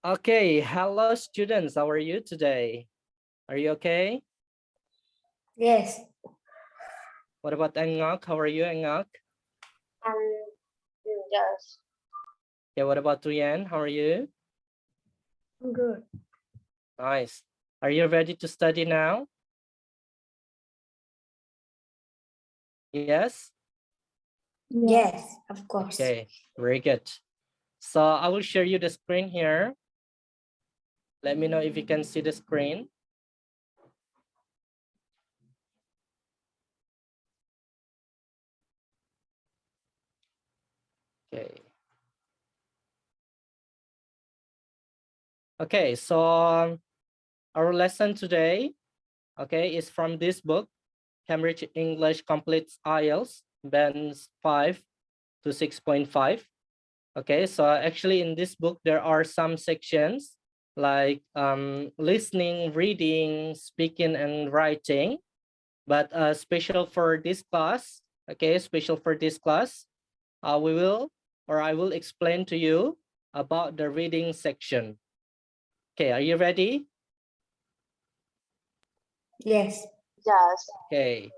Okay, hello students. How are you today? Are you okay? Yes, What about Engok? How are you, Engok? yes, Yeah, what about Tuyen? How are you? good. Nice. Are you ready to study now? Yes? Yes, of course. Okay, very good. So I will share you the screen here. Let me know if you can see the screen. Okay. Okay, so our lesson today, okay, is from this book, Cambridge English Completes IELTS, Bands 5 to 6.5. Okay, so actually in this book, there are some sections like listening, reading, speaking, and writing. But special for this class, okay, special for this class, I will explain to you about the reading section. Okay, are you ready? Yes. Yes. Okay,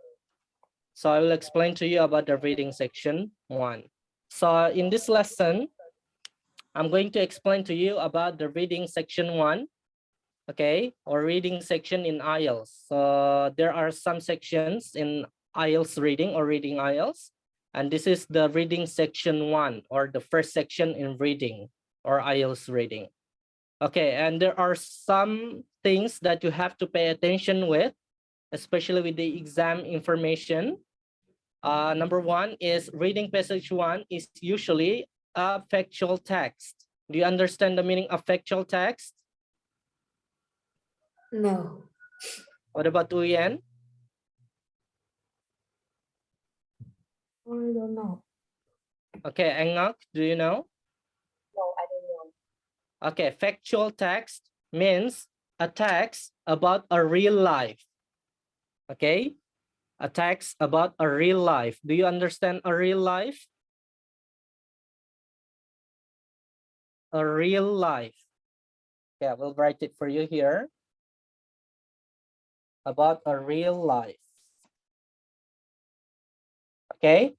so I will explain to you about the reading section 1. So in this lesson, I'm going to explain to you about the reading section 1, okay, or reading section in IELTS. So there are some sections in IELTS reading or reading IELTS, and this is the reading section 1 or the first section in reading or IELTS reading. Okay, and there are some things that you have to pay attention with, especially with the exam information. Number 1 is reading passage 1 is usually a factual text. Do you understand the meaning of factual text? No. What about Uyen? I don't know. Okay, Engok, do you know? No, I don't know. Okay, factual text means a text about a real life. Okay, a text about a real life. Do you understand a real life? A real life. Okay, I will write it for you here. About a real life. Okay,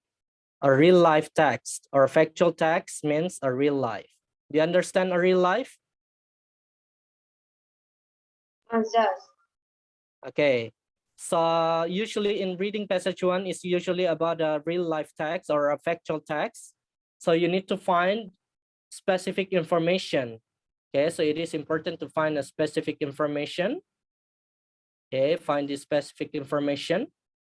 a real life text or factual text means a real life. Do you understand a real life? Yes. Okay, so usually in reading passage 1 is usually about a real life text or a factual text. So you need to find specific information. Okay, so it is important to find a specific information. Okay, find the specific information.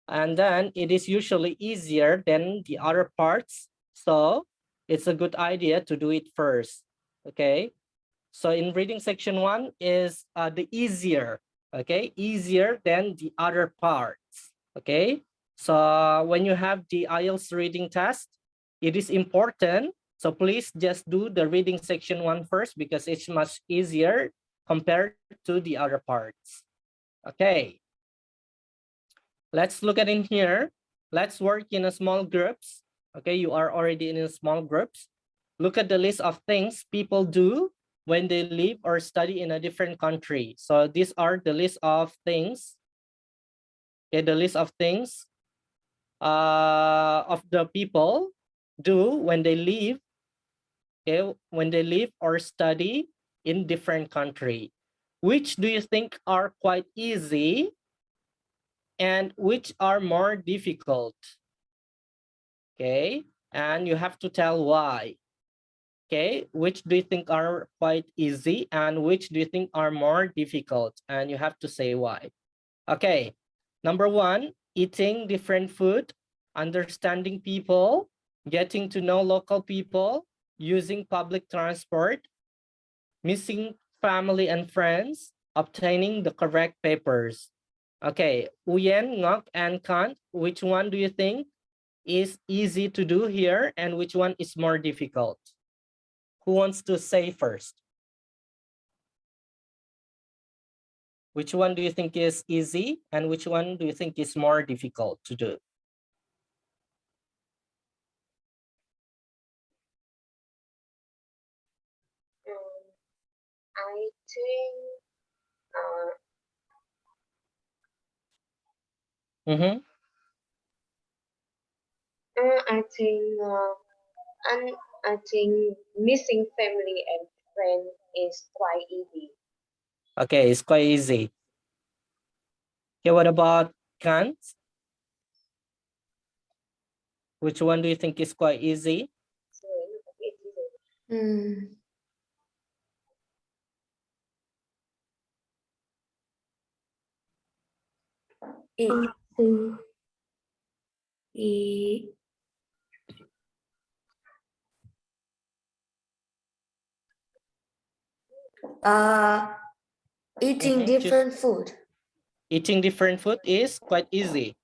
And then it is usually easier than the other parts. So it's a good idea to do it first. Okay, so in reading section 1 is the easier, okay, easier than the other parts. Okay, so when you have the IELTS reading test, it is important. So please just do the reading section 1 first because it's much easier compared to the other parts. Okay, let's look at in here. Let's work in a small groups. Okay, you are already in a small groups. Look at the list of things people do when they live or study in a different country. So these are the list of things. Okay, the list of things of the people do when they live. Okay, when they live or study in different country. Which do you think are quite easy and which are more difficult? Okay, and you have to tell why. Okay, which do you think are quite easy and which do you think are more difficult? And you have to say why. Okay, number 1, eating different food, understanding people, getting to know local people, using public transport, missing family and friends, obtaining the correct papers. Okay, Uyen, Ngok, and Kant, which one do you think is easy to do here and which one is more difficult? Who wants to say first? Which one do you think is easy and which one do you think is more difficult to do? I think Mm-hmm. I think and I think missing family and friend is quite easy. Okay, it's quite easy. Okay, what about can't? Which one do you think is quite easy? Mm. I think eating Mm-hmm. different food. Eating different food is quite easy.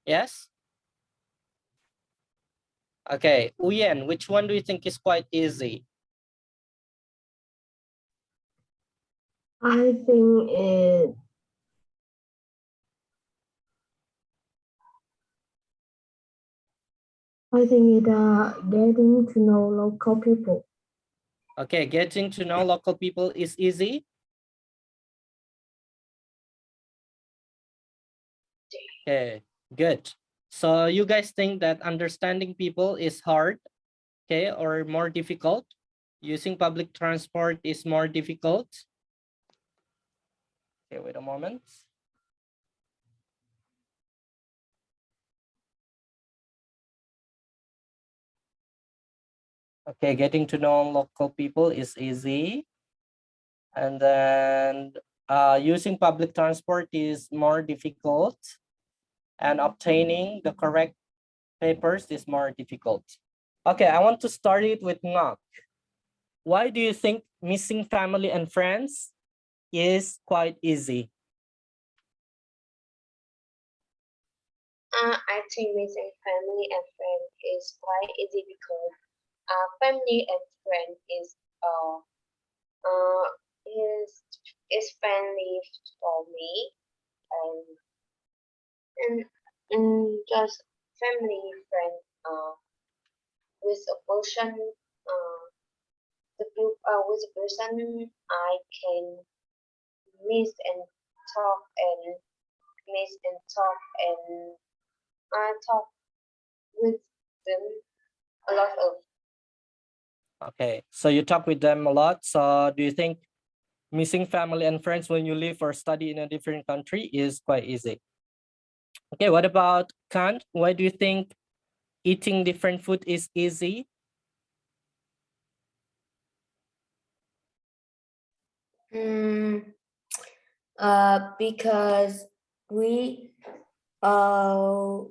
Yes? Okay, Uyen, which one do you think is quite easy? I think getting to know local people. Okay, getting to know local people is easy. Okay, good. So you guys think that understanding people is hard, okay, or more difficult? Using public transport is more difficult? Okay, wait a moment. Okay, getting to know local people is easy. And then using public transport is more difficult. And obtaining the correct papers is more difficult. Okay, I want to start it with Ngok. Why do you think missing family and friends is quite easy? I think missing family and friend is quite easy because family and friend uh uh is friendly for me and and, just family friend with a person with a person I can miss and talk and miss and talk and I talk with them a lot of. Okay, so you talk with them a lot. So do you think missing family and friends when you live or study in a different country is quite easy? Okay, what about Kant? Why do you think eating different food is easy? Because we uh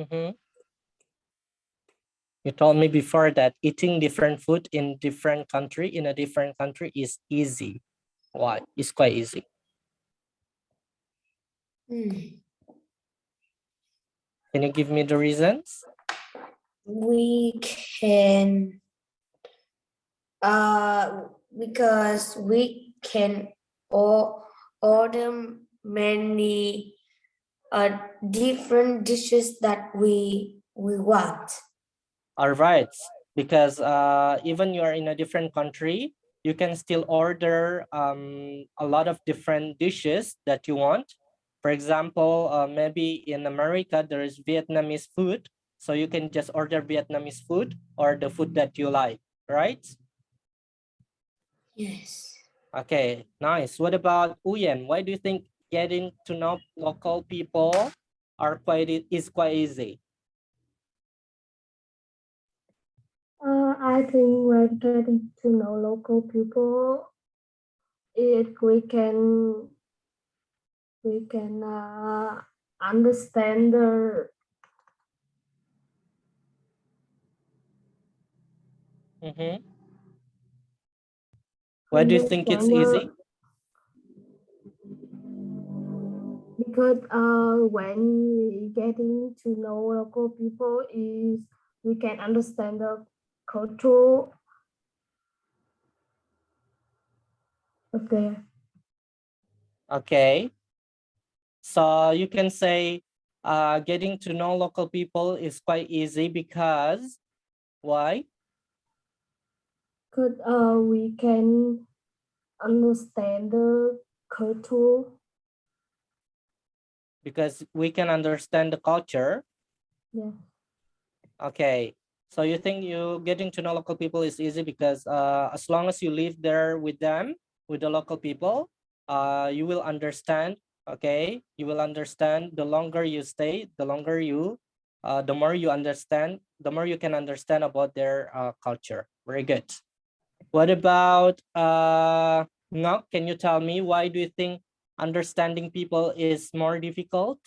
Mm-hmm. You told me before that eating different food in a different country is easy. Why? It's quite easy. Can you give me the reasons? we can because we can order many different dishes that we want. All right, because even you are in a different country, you can still order a lot of different dishes that you want. For example, maybe in America, there is Vietnamese food. So you can just order Vietnamese food or the food that you like, right? Yes. Okay, nice. What about Uyen? Why do you think getting to know local people is quite easy? I think when getting to know local people, if we can understand their Mm-hmm. Why do you think it's easy? because when we getting to know local people is we can understand the culture of there. Okay. So you can say getting to know local people is quite easy because why? Because we can understand the culture. Because we can understand the culture. Yeah. Okay. So you think you getting to know local people is easy because as long as you live there with them, with the local people, you will understand. Okay, you will understand. The longer you stay, the more you understand, the more you can understand about their culture. Very good. What about no? Can you tell me why do you think understanding people is more difficult?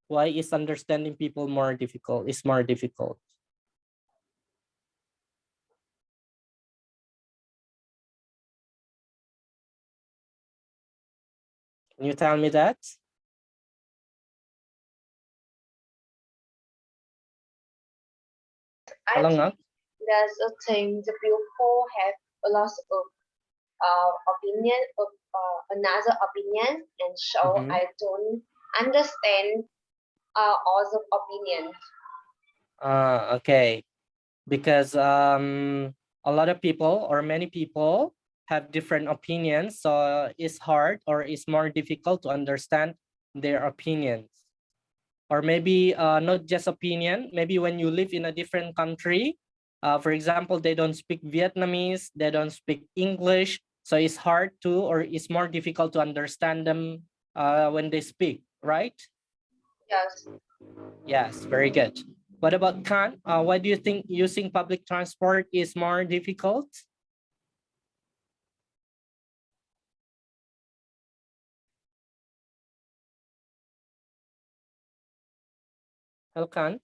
Why is understanding people more difficult? Is more difficult? Can you tell me that? I Alang think there's a thing the people have a lot of opinion of another opinion, and so I don't understand all the opinion. Okay. Because a lot of people or many people have different opinions, so it's hard or it's more difficult to understand their opinions. Or maybe not just opinion, maybe when you live in a different country, for example, they don't speak Vietnamese, they don't speak English, so it's hard to or it's more difficult to understand them when they speak, right? Yes. Yes, very good. What about Khan? Why do you think using public transport is more difficult? Hello, Khan.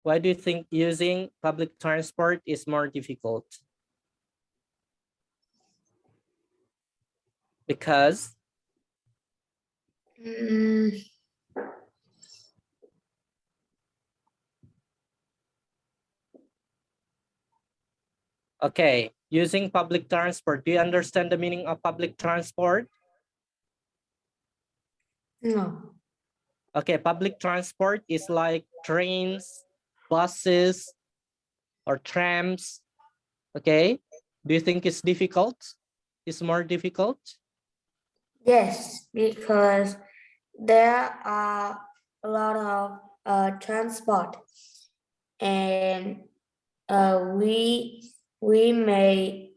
Why do you think using public transport is more difficult? Because okay, using public transport. Do you understand the meaning of public transport? No. Okay, public transport is like trains, buses, or trams. Okay. Do you think it's difficult? It's more difficult? Yes, because there are a lot of transport, and we may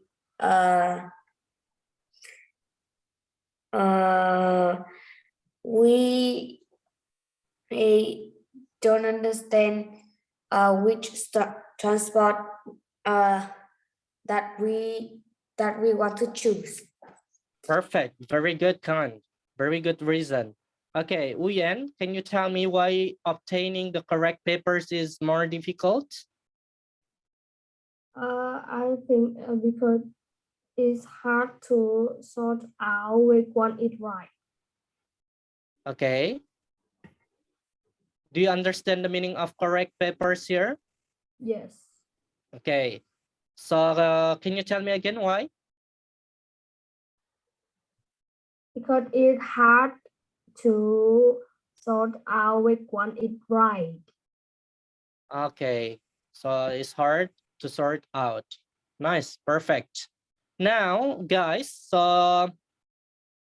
we may don't understand which transport uh, that we want to choose. Perfect. Very good, Khan. Very good reason. Okay, Uyen, can you tell me why obtaining the correct papers is more difficult? I think because it's hard to sort out which one is right. Okay. Do you understand the meaning of correct papers here? Yes. Okay. So can you tell me again why? Because it's hard to sort out which one is right. Okay. So it's hard to sort out. Nice. Perfect. Now, guys, so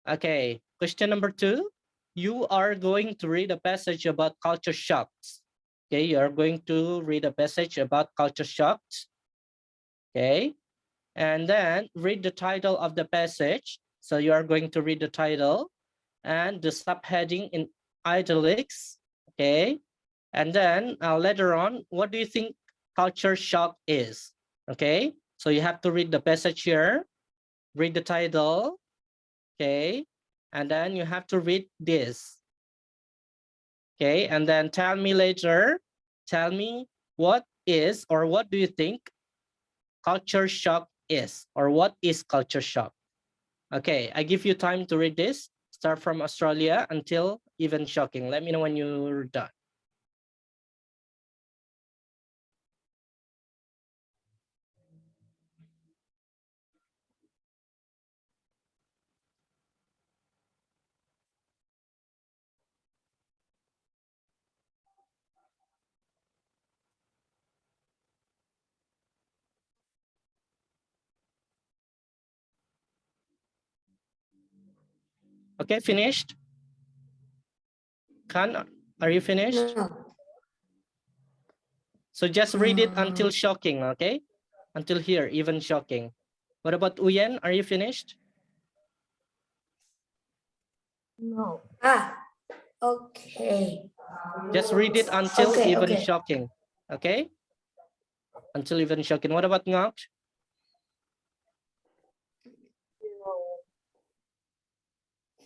okay, question number 2. You are going to read a passage about culture shocks. Okay, you are going to read a passage about culture shocks. Okay, and then read the title of the passage. So you are going to read the title and the subheading in italics. Okay, and then later on, what do you think culture shock is? Okay, so you have to read the passage here, read the title. Okay, and then you have to read this. Okay, and then tell me later, tell me what is or what do you think culture shock is or what is culture shock? Okay, I give you time to read this. Start from Australia until even shocking. Let me know when you're done. Okay, finished? Khan, are you finished? No. So just read it until shocking, okay? Until here, even shocking. What about Uyen? Are you finished? No. Okay. Just read it until Okay, even okay. shocking, okay? Until even shocking. What about Ngok? No.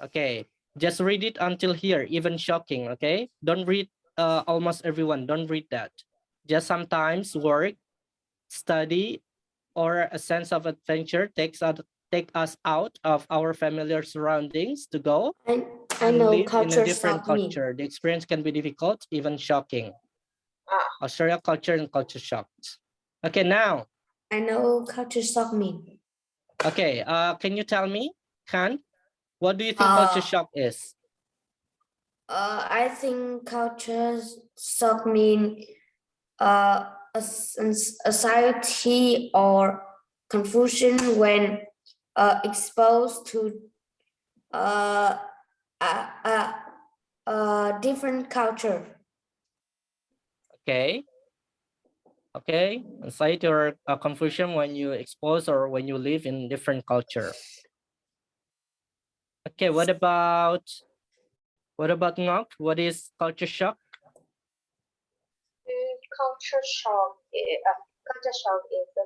Okay, just read it until here, even shocking, okay? Don't read almost everyone, don't read that. Just sometimes work, study, or a sense of adventure take us out of our familiar surroundings to go I and know live in a culture different shock me. culture. The experience can be difficult, even shocking. Australia culture and culture shock. Okay, now, I know culture shock me. okay, can you tell me, Khan, what do you think culture shock is? I think culture shock mean a society or confusion when exposed to uh, a different culture. Okay, okay, anxiety or confusion when you expose or when you live in different culture. Okay, what about Ngok? What is culture shock? Culture shock is the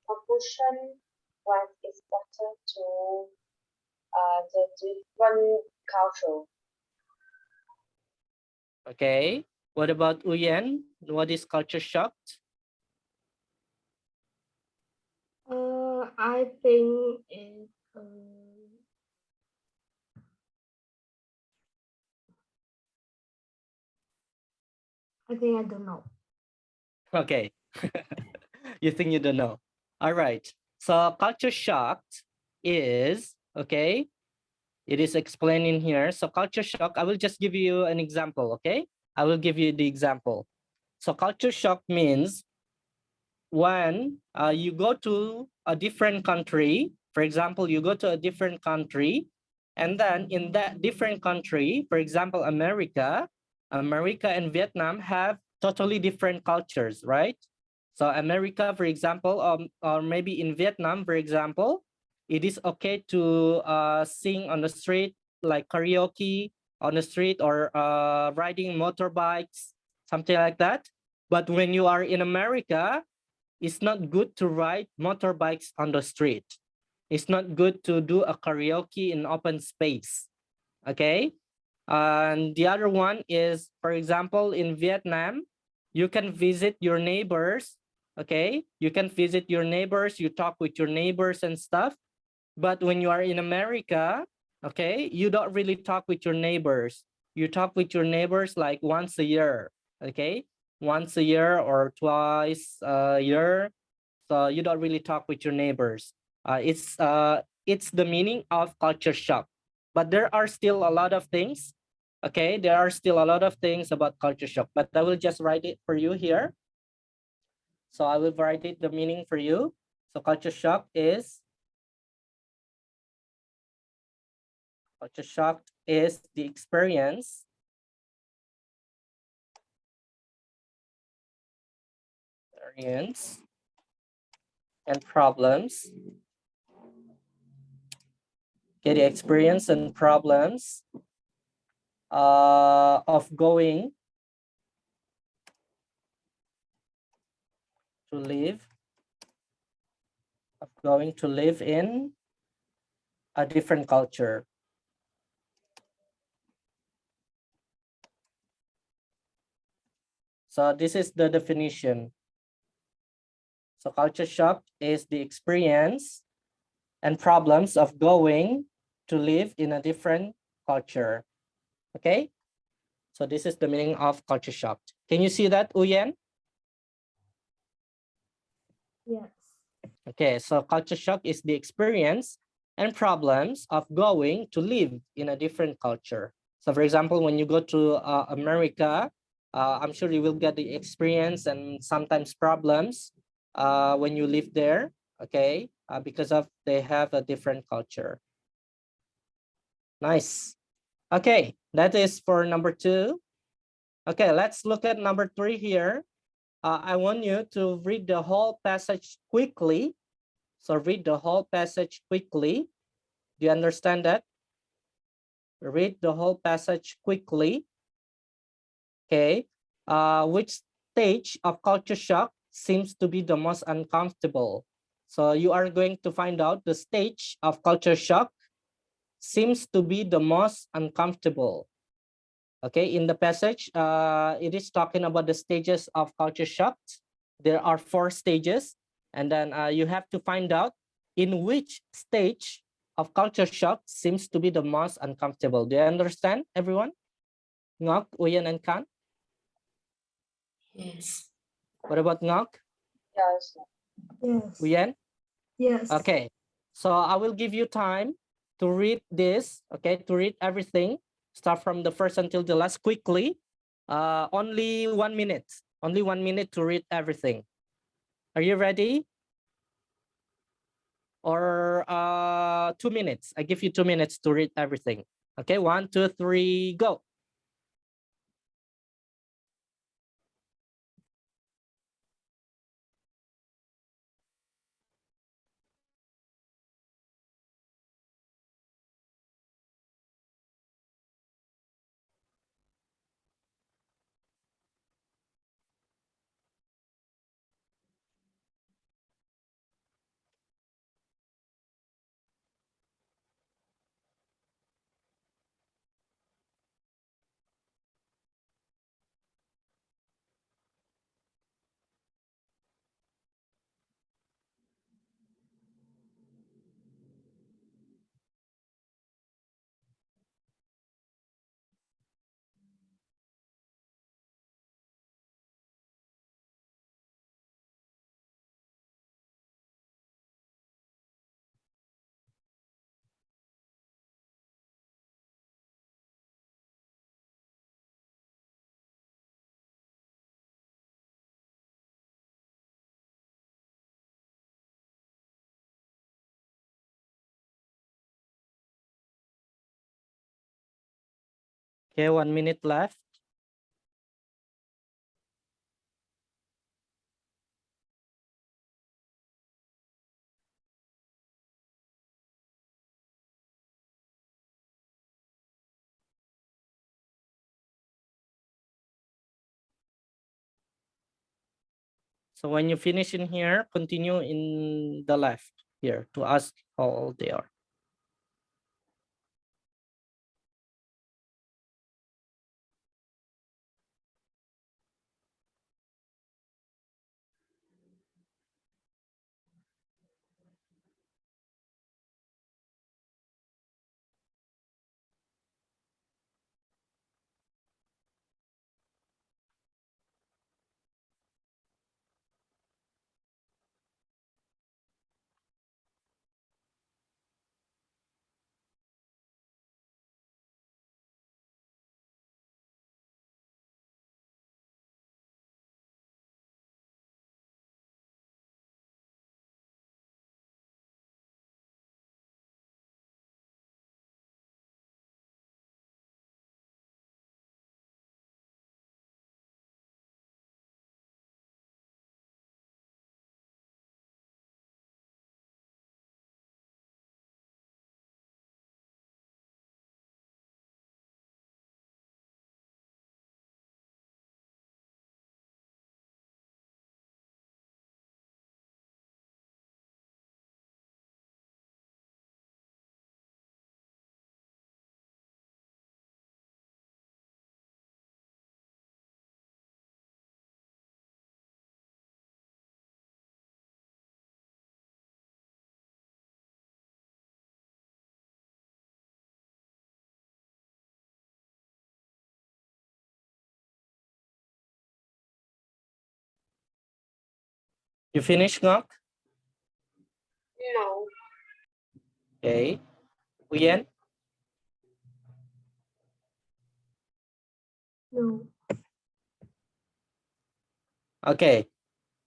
confusion when expected to the different culture. Okay, what about Uyen? What is culture shock? I think it. I think I don't know. Okay, you think you don't know. All right, so culture shock is, okay, it is explained in here. So culture shock, I will just give you an example, okay? I will give you the example. So culture shock means when you go to a different country, for example, you go to a different country, and then in that different country, for example, America and Vietnam have totally different cultures, right? So America, for example, or maybe in Vietnam, for example, it is okay to sing on the street, like karaoke on the street, or riding motorbikes, something like that. But when you are in America, it's not good to ride motorbikes on the street. It's not good to do a karaoke in open space. Okay. And the other one is, for example, in Vietnam, you can visit your neighbors. Okay. You can visit your neighbors, you talk with your neighbors and stuff. But when you are in America, okay, you don't really talk with your neighbors. You talk with your neighbors like once a year. Okay. Once a year or twice a year. So you don't really talk with your neighbors. It's the meaning of culture shock. But there are still a lot of things. Okay, there are still a lot of things about culture shock, but I will just write it for you here. So I will write it the meaning for you. So culture shock is the experience and problems. Okay, the experience and problems of going to live in a different culture. So this is the definition. So culture shock is the experience and problems of going to live in a different culture. Okay? So this is the meaning of culture shock. Can you see that, Uyen? Yes. Okay, so culture shock is the experience and problems of going to live in a different culture. So for example, when you go to America, I'm sure you will get the experience and sometimes problems when you live there, okay, because of they have a different culture. Nice. Okay, that is for number 2. Okay, let's look at number 3 here. I want you to read the whole passage quickly. So read the whole passage quickly. Do you understand that? Read the whole passage quickly. Okay. Which stage of culture shock seems to be the most uncomfortable? So you are going to find out the stage of culture shock seems to be the most uncomfortable. Okay, in the passage, it is talking about the stages of culture shock. There are 4 stages, and then you have to find out in which stage of culture shock seems to be the most uncomfortable. Do you understand, everyone? Ngok, Uyen, and Kan? Yes. What about Ngok, Yes. Yes. Uyen? Yes. Okay, so I will give you time to read this, okay, to read everything, start from the first until the last quickly. Only 1 minute, only 1 minute to read everything. Are you ready? Or 2 minutes? I give you 2 minutes to read everything. Okay, 1, 2, 3, go. Okay, 1 minute left. So when you finish in here, continue in the left here to ask how old they are. You finish, Ngok? No. Okay. Uyen? No. Okay,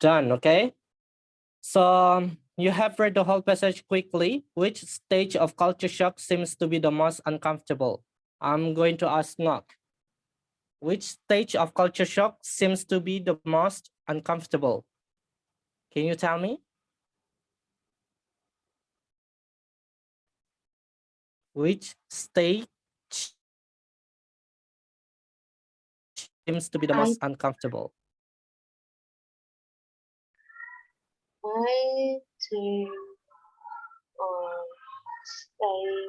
done, okay? So You have read the whole passage quickly. Which stage of culture shock seems to be the most uncomfortable? I'm going to ask Ngok. Which stage of culture shock seems to be the most uncomfortable? Can you tell me? Which stage seems to be the most uncomfortable? I think stay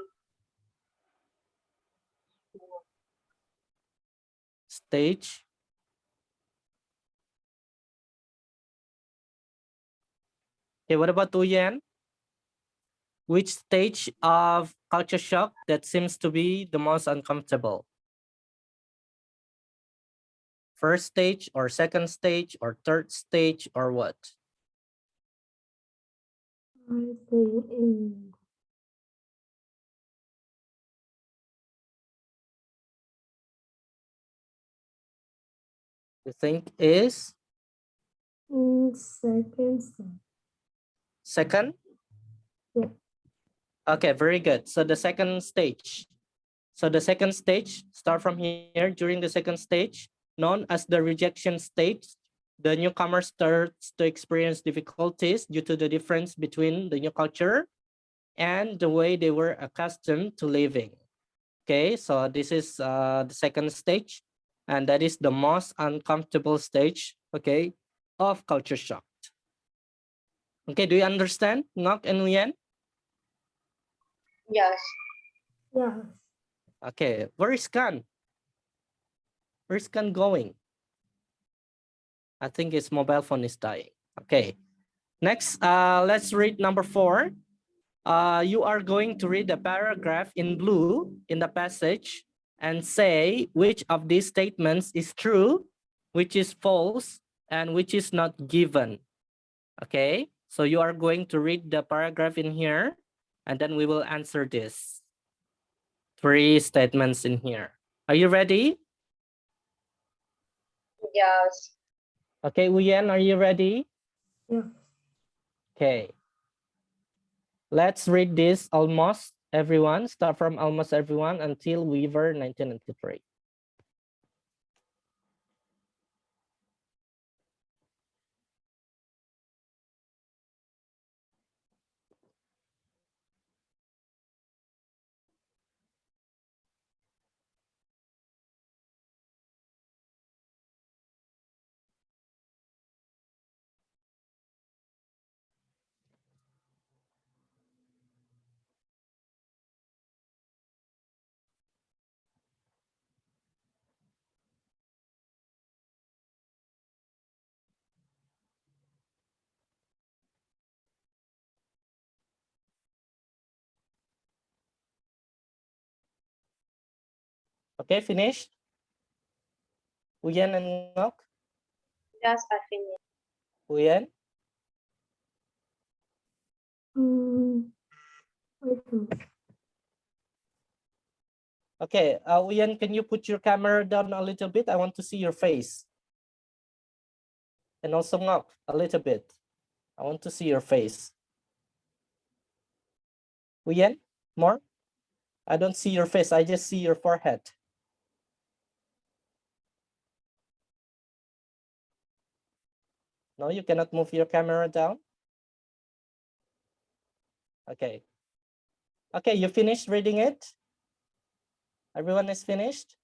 Stage. Okay, what about Uyen? Which stage of culture shock that seems to be the most uncomfortable? First stage or second stage or third stage or what? I think in You think is second step. second? Yeah. Okay, very good. So the second stage. So the second stage, start from here. During the second stage, known as the rejection stage, the newcomer starts to experience difficulties due to the difference between the new culture and the way they were accustomed to living. Okay, so this is the second stage, and that is the most uncomfortable stage, okay, of culture shock. Okay, do you understand, Ngok and Nguyen? yes. Yeah. Okay, where is Kan? Where's Kan going? I think his mobile phone is dying. Okay, next, let's read number 4. You are going to read the paragraph in blue in the passage and say which of these statements is true, which is false, and which is not given. Okay, so you are going to read the paragraph in here, and then we will answer this 3 statements in here. Are you ready? Yes. Okay, Uyen, are you ready? Yeah. Okay. Let's read this almost everyone, start from almost everyone until Weaver 1993. Okay, finished? Uyen and Ngok? Yes, I finished. Uyen? Wait a minute. Okay, Uyen, can you put your camera down a little bit? I want to see your face. And also Ngok, a little bit. I want to see your face. Uyen, more? I don't see your face, I just see your forehead. No, you cannot move your camera down? Okay. Okay, you finished reading it? Everyone is finished?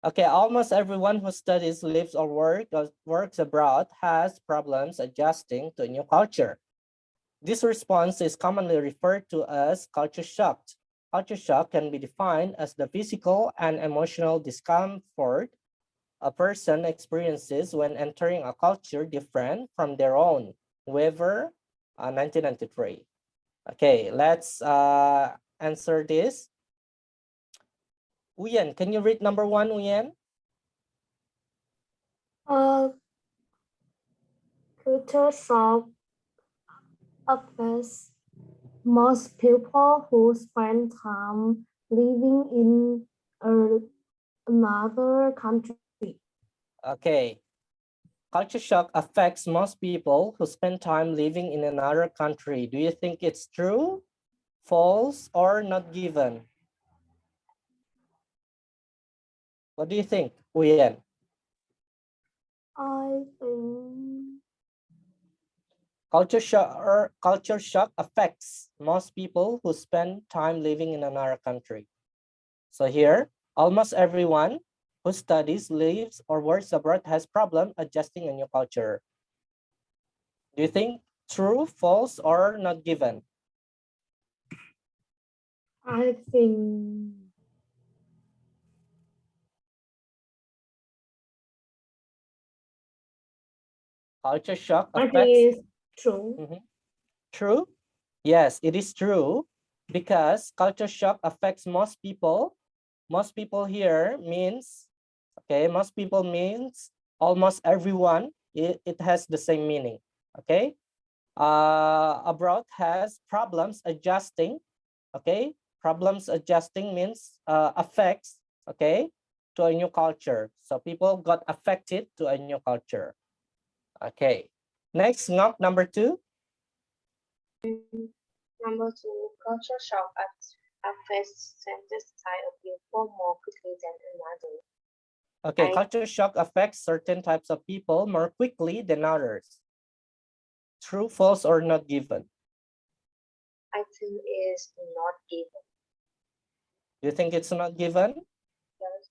Okay, almost everyone who studies, lives, or works abroad has problems adjusting to a new culture. This response is commonly referred to as culture shock. Culture shock can be defined as the physical and emotional discomfort a person experiences when entering a culture different from their own. Weaver, 1993. Okay, let's answer this. Uyen, can you read number 1, Uyen? Culture shock affects most people who spend time living in another country. Okay. culture shock affects most people who spend time living in another country. Do you think it's true, false, or not given? What do you think, Uyen? I think Culture shock affects most people who spend time living in another country. So here, almost everyone who studies, lives, or works abroad has problem adjusting a new culture. Do you think true, false, or not given? I think Culture shock I think affects. it's true. True? Yes, it is true because culture shock affects most people. Most people here means, okay, most people means almost everyone. It has the same meaning, okay? Abroad has problems adjusting, okay? Problems adjusting means affects, okay, to a new culture. So people got affected to a new culture. Okay, next, number 2. Number 2, culture shock affects certain style of people more quickly than another. Okay, I- culture shock affects certain types of people more quickly than others. True, false, or not given? I think is not given. You think it's not given? Yes.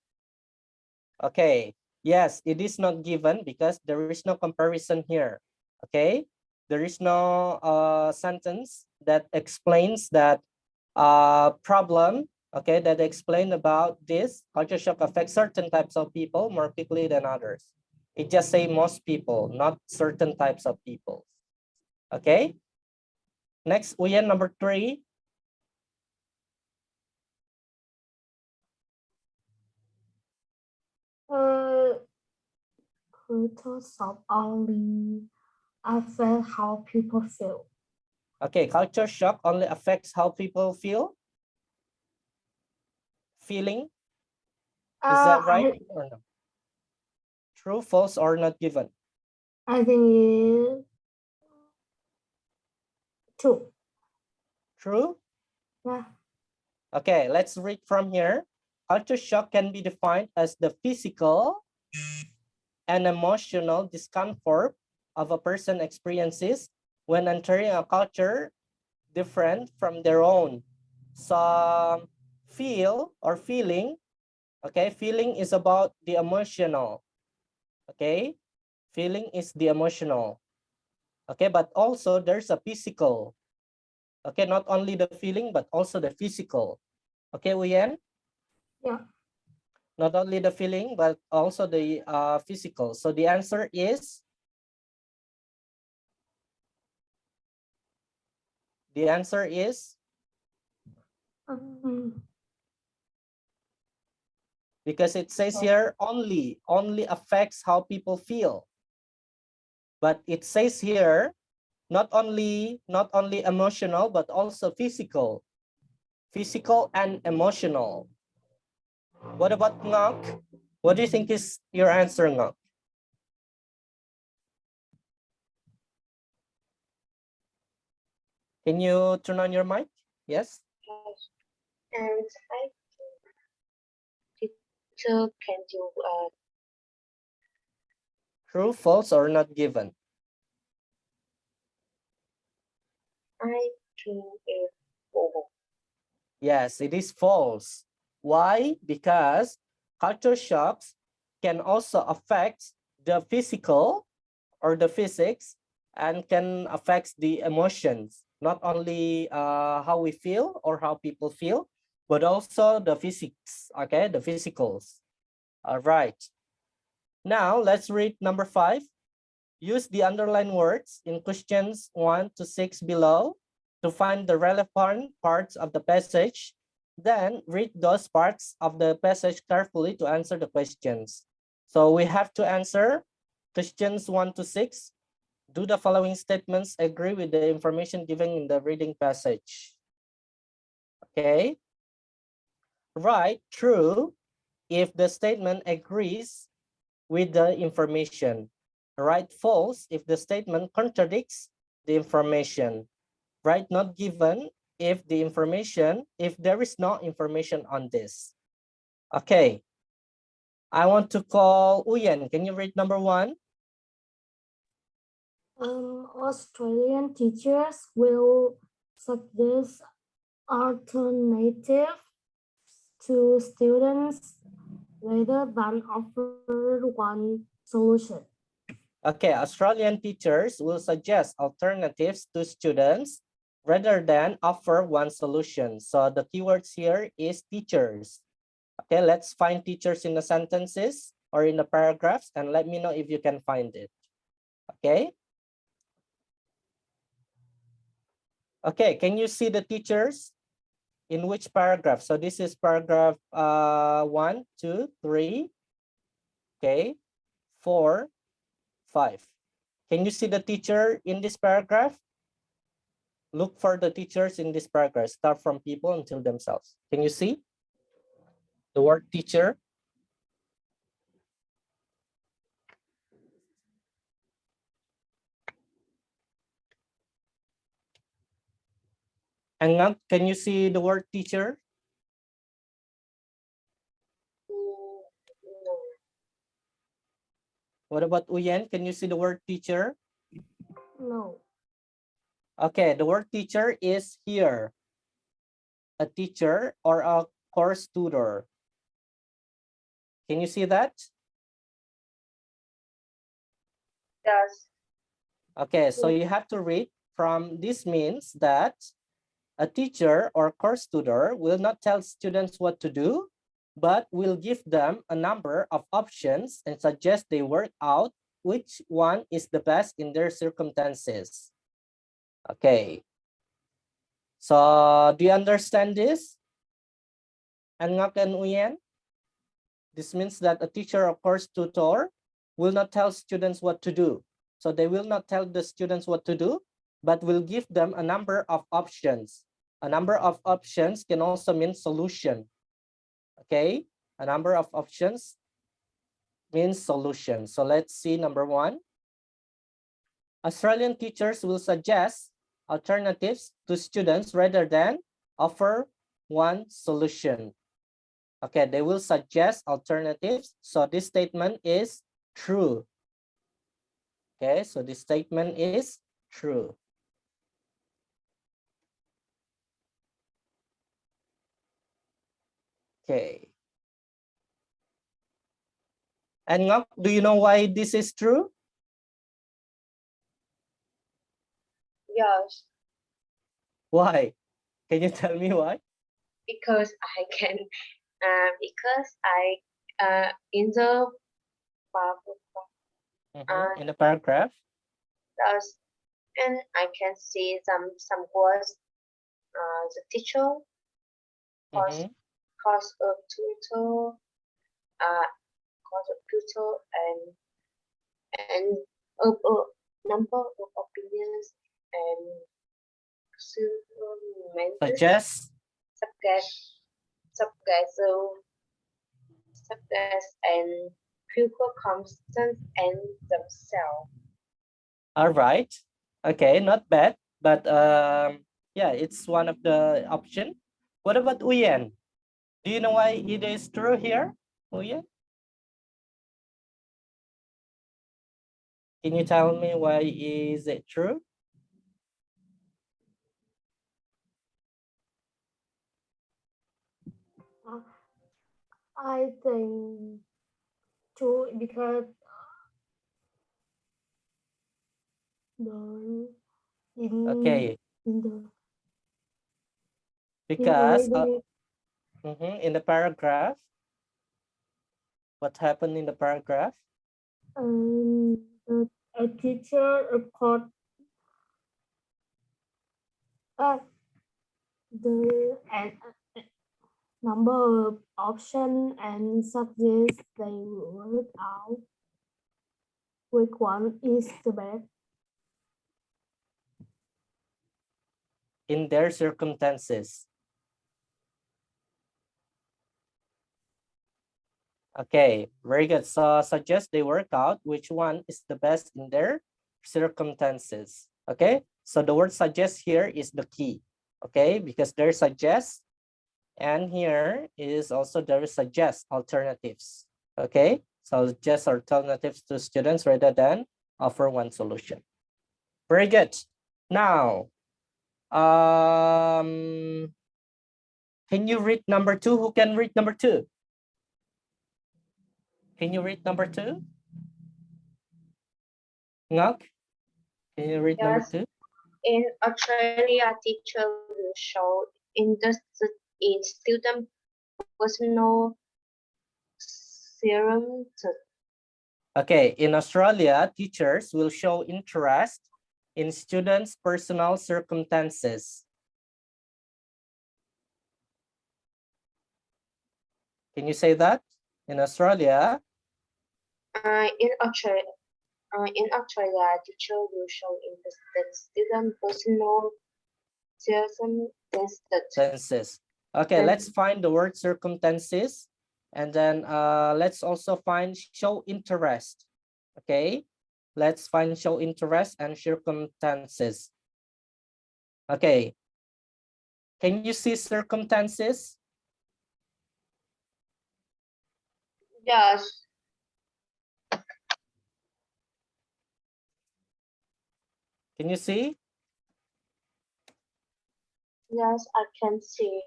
Okay, yes, it is not given because there is no comparison here. Okay, there is no sentence that explains that problem, okay, that explain about this. Culture shock affects certain types of people more quickly than others. It just say most people, not certain types of people. Okay, next, Uyen, number 3. Culture shock only affect how people feel. Okay, culture shock only affects how people feel. Feeling, is that right or no? True, false, or not given? I think it's true. True? Yeah. Okay, let's read from here. Culture shock can be defined as the physical and emotional discomfort of a person experiences when entering a culture different from their own. So feel or feeling, okay, feeling is about the emotional, okay? Feeling is the emotional, okay? But also there's a physical, okay? Not only the feeling, but also the physical. Okay, Uyen? Yeah. Not only the feeling, but also the physical. So the answer is, Um, because it says here only affects how people feel. But it says here, not only emotional, but also physical and emotional. What about Ngok? What do you think is your answer, Ngok? Can you turn on your mic? Yes. Yes. And I think teacher can do True, false, or not given? I think is over. Yes, it is false. Why? Because culture shocks can also affect the physical or the physics and can affect the emotions, not only how we feel or how people feel, but also the physics, okay, the physicals. All right. Now let's read number 5. Use the underlined words in questions 1 to 6 below to find the relevant parts of the passage. Then read those parts of the passage carefully to answer the questions. So we have to answer questions 1 to 6. Do the following statements agree with the information given in the reading passage? Okay. Write true if the statement agrees with the information. Write false if the statement contradicts the information. Write not given if there is no information on this. Okay. I want to call Uyen. Can you read number 1? Australian teachers will suggest alternatives to students rather than offer one solution. Okay, Australian teachers will suggest alternatives to students rather than offer one solution. So the keywords here is teachers. Okay, let's find teachers in the sentences or in the paragraphs and let me know if you can find it. Okay. Okay, can you see the teachers in which paragraph? So this is paragraph 1, 2, 3, okay, 4, 5. Can you see the teacher in this paragraph? Look for the teachers in this paragraph. Start from people until themselves. Can you see the word teacher? And can you see the word teacher? No. What about Uyen? Can you see the word teacher? No. Okay, the word teacher is here. A teacher or a course tutor. Can you see that? Yes. Okay, so you have to read from this means that a teacher or course tutor will not tell students what to do, but will give them a number of options and suggest they work out which one is the best in their circumstances. Okay. So do you understand this? Ngak and Uyen? This means that a teacher or course tutor will not tell students what to do. So they will not tell the students what to do, but will give them a number of options. A number of options can also mean solution. Okay, a number of options means solution. So let's see number 1. Australian teachers will suggest alternatives to students rather than offer one solution. Okay, they will suggest alternatives. So this statement is true. Okay, so this statement is true. Okay. And Ngok, do you know why this is true? Yes. Why? Can you tell me why? Because I can. Because I in the In the paragraph. does and I can see some words. The teacher cause of tutor. Cause of tutor and a number of opinions and Suggest. subjects and pupil constant and themselves. All right. Okay, not bad. But yeah, it's one of the option. What about Uyen? Do you know why it is true here, Uyen? Can you tell me why is it true? I think true because the Okay, in the because reading in the paragraph, what happened in the paragraph? the a teacher report the number of options and suggest they work out which one is the best. In their circumstances. Okay, very good. So suggest they work out which one is the best in their circumstances. Okay, so the word suggest here is the key. Okay, because there suggest, and here is also there suggest alternatives. Okay, so just alternatives to students rather than offer one solution. Very good. Now, can you read number 2? Who can read number 2? Can you read number 2? Ngok, can you read number Yes. 2? In Australia, teacher will show interested in student personal serum to Okay, in Australia, teachers will show interest in students' personal circumstances. Can you say that? In Australia, in Australia, teacher will show interested student personal circumstances. circumstances. Okay, let's find the word circumstances, and then let's also find show interest. Okay, let's find show interest and circumstances. Okay, can you see circumstances? Yes, Can you see? yes, I can see.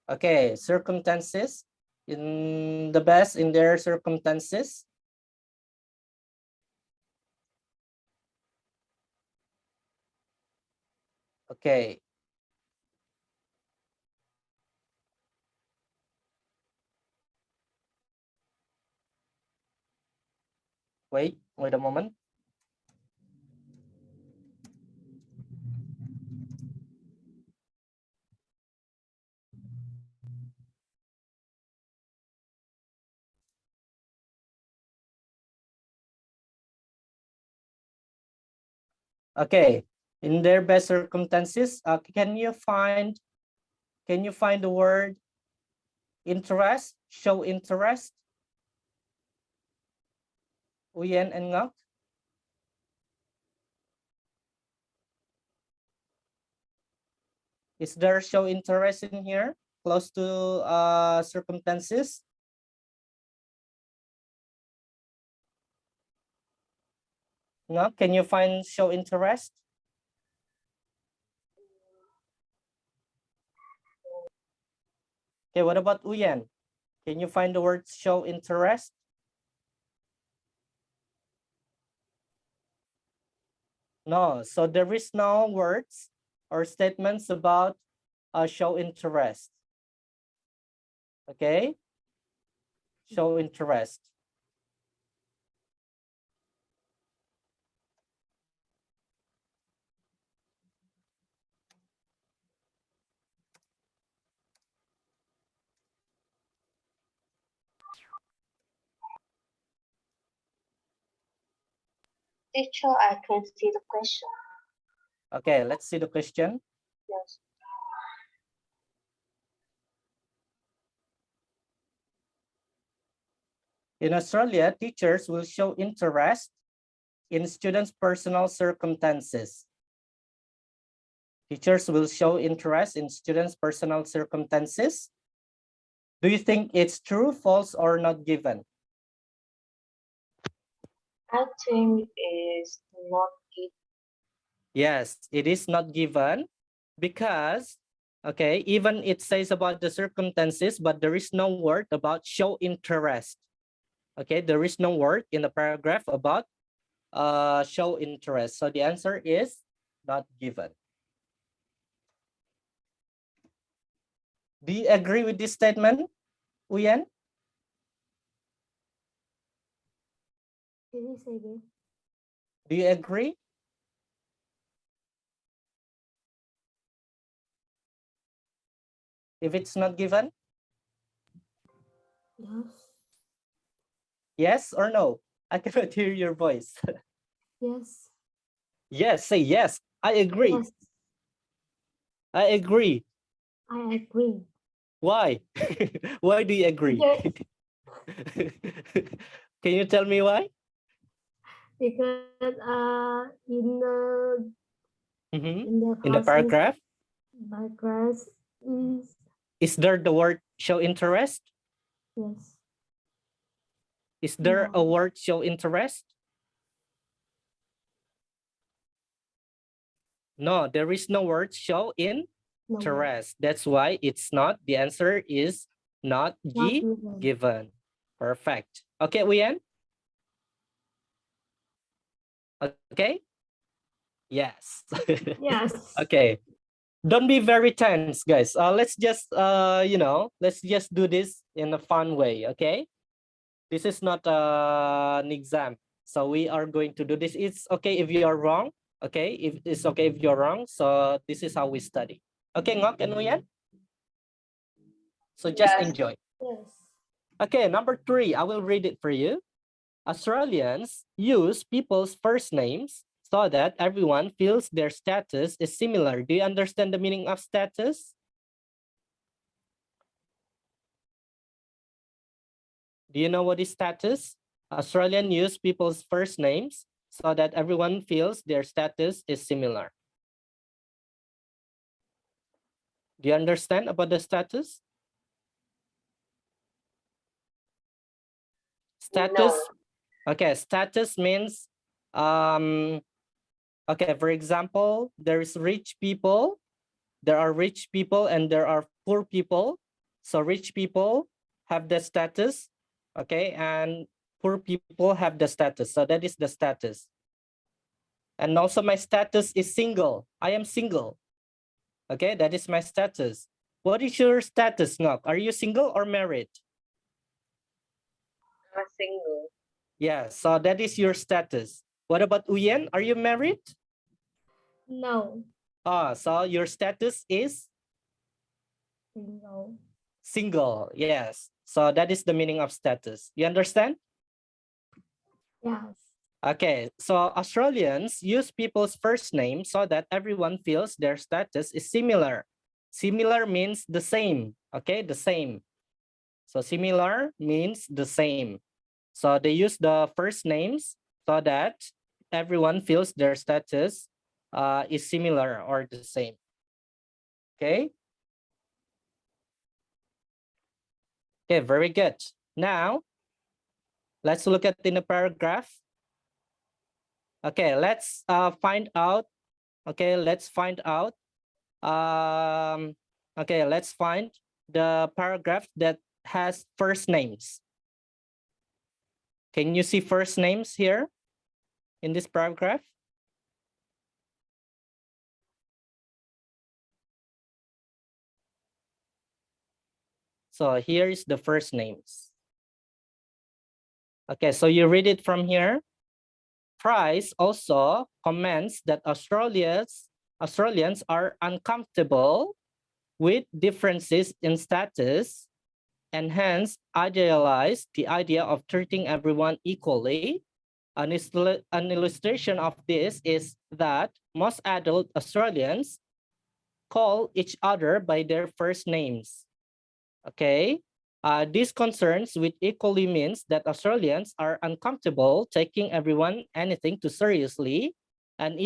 Okay, circumstances in the best in their circumstances. Okay. Wait a moment. Okay, in their best circumstances, can you find the word interest? Show interest. Uyen and Ngok. Is there show interest in here? Close to circumstances? Ngok, can you find show interest? Okay, what about Uyen? Can you find the word show interest? No, so there is no words or statements about show interest. Okay, show interest. Teacher, I can see the question. Okay, let's see the question. Yes. In Australia, teachers will show interest in students' personal circumstances. Teachers will show interest in students' personal circumstances. Do you think it's true, false, or not given? I think it's not it. Yes, it is not given because, okay, even it says about the circumstances, but there is no word about show interest. Okay, there is no word in the paragraph about show interest. So the answer is not given. Do you agree with this statement, Uyen? Can you say again? Do you agree? If it's not given? Yes. Yes or no? I cannot hear your voice. Yes. Yes, say yes. I agree. Yes. I agree. I agree. Why? Why do you agree? Yes. Can you tell me why? Because Mhm. in the In the first paragraph, paragraph is there the word show interest? yes. Is there a No. word show interest? No, there is no word show No. interest. That's why it's not. The answer is not Not given. given. Perfect. Okay, Uyen? Okay? Yes. Yes. Okay. Don't be very tense, guys. Let's just let's just do this in a fun way, okay? This is not an exam. So we are going to do this. It's okay if you are wrong, okay? If it's okay if you're wrong. So this is how we study. Okay, Ngok and Uyen? So just Yes. enjoy. Yes. Okay, number 3, I will read it for you. Australians use people's first names so that everyone feels their status is similar. Do you understand the meaning of status? Do you know what is status? Australians use people's first names so that everyone feels their status is similar. Do you understand about the status? Status, No. okay, status means, okay, for example, there are rich people and there are poor people. So rich people have the status, okay, and poor people have the status. So that is the status. And also my status is single. I am single. Okay, that is my status. What is your status, Ngok? Are you single or married? I'm single. Yeah, so that is your status. What about Uyen? Are you married? No. So your status is Single. single. Yes. So that is the meaning of status. You understand? Yes. Okay, so Australians use people's first name so that everyone feels their status is similar. Similar means the same, okay, the same. So similar means the same. So they use the first names so that everyone feels their status is similar or the same. Okay. Okay, very good. Now, let's look at in the paragraph. Okay, let's find out. Okay, let's find out. Okay, let's find the paragraph that has first names. Can you see first names here in this paragraph? So here is the first names. Okay, so you read it from here. Price also comments that Australians are uncomfortable with differences in status and hence idealize the idea of treating everyone equally. An illustration of this is that most adult Australians call each other by their first names. Okay. This concerns with equally means that Australians are uncomfortable taking everyone anything too seriously and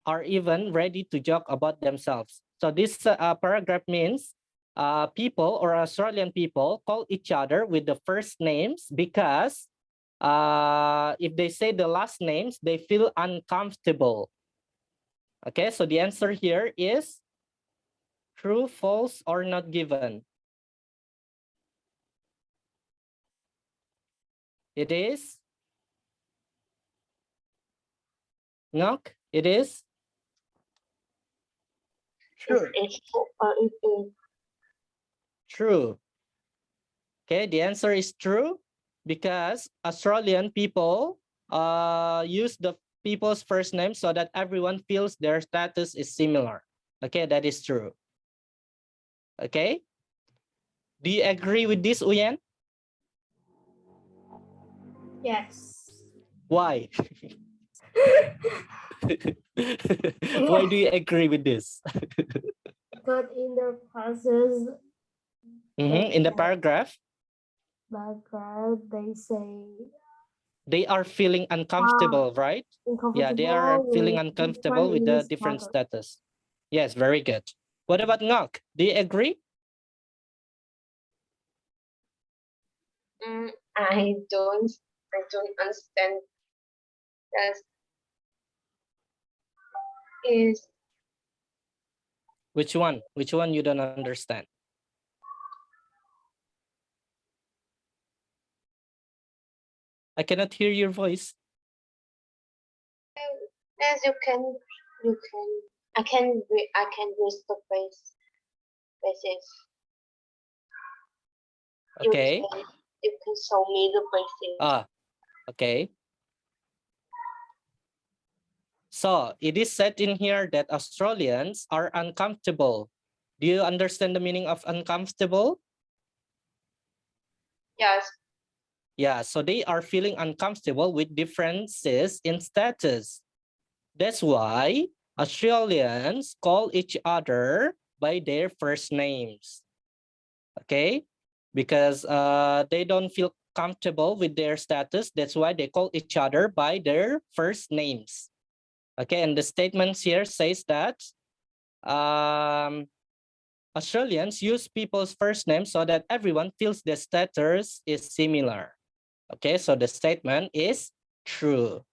are even ready to joke about themselves. So this paragraph means people or Australian people call each other with the first names because if they say the last names, they feel uncomfortable. Okay, so the answer here is true, false, or not given. It is Ngok, it is true. It is. True. Okay, the answer is true because Australian people use the people's first name so that everyone feels their status is similar. Okay, that is true. Okay. Do you agree with this, Uyen? Yes. Why? Why do you agree with this? Because in the process, In the paragraph, they say they are feeling uncomfortable, right? Yeah, they are uncomfortable feeling with uncomfortable with the different status. Yes, very good. What about Ngok? Do you agree? I don't understand that is Which one? Which one you don't understand? I cannot hear your voice. as you can I can use the basis. Okay. You can show me the basis. Ah, okay. So it is said in here that Australians are uncomfortable. Do you understand the meaning of uncomfortable? Yes. Yeah, so they are feeling uncomfortable with differences in status. That's why Australians call each other by their first names. Okay, because they don't feel comfortable with their status. That's why they call each other by their first names. Okay, and the statements here says that Australians use people's first names so that everyone feels the status is similar. Okay, so the statement is true.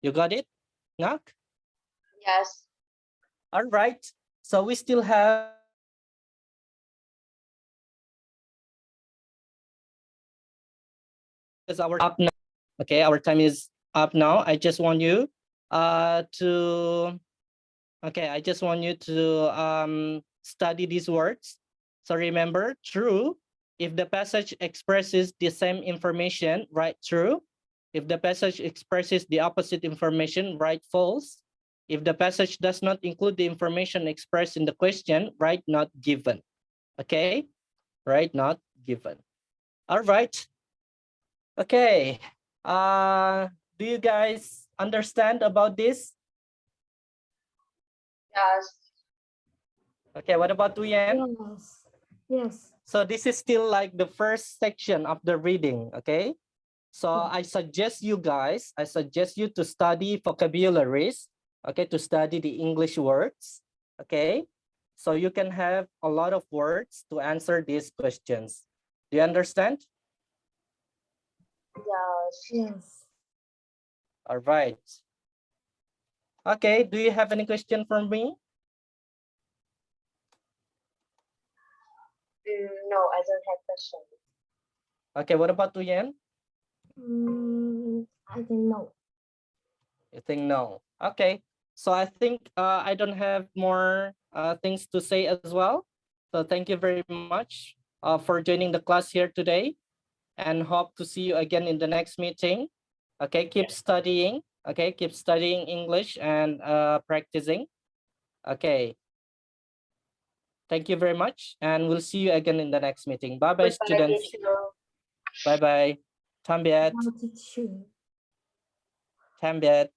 You got it, Ngak? Yes. All right. So we still have because our up now. Okay, our time is up now. I just want you to I just want you to study these words. So remember, true. If the passage expresses the same information, write true. If the passage expresses the opposite information, write false. If the passage does not include the information expressed in the question, write not given. Okay, write not given. All right. Okay. Do you guys understand about this? Yes. Okay, what about Tuyen? Yes. Yes. So this is still like the first section of the reading, okay? So I suggest you to study vocabularies, okay, to study the English words, okay? So you can have a lot of words to answer these questions. Do you understand? Yes. Yes. All right. Okay, do you have any question from me? No, I don't have question. Okay, what about Tuyen? I think no. You think no? Okay, so I think I don't have more things to say as well. So thank you very much for joining the class here today, and hope to see you again in the next meeting. Okay, keep studying. Okay, keep studying English and practicing. Okay. Thank you very much, and we'll see you again in the next meeting. Bye-bye, Goodbye, students. teacher. Bye-bye. Tambiat. Now teacher. Tambiat.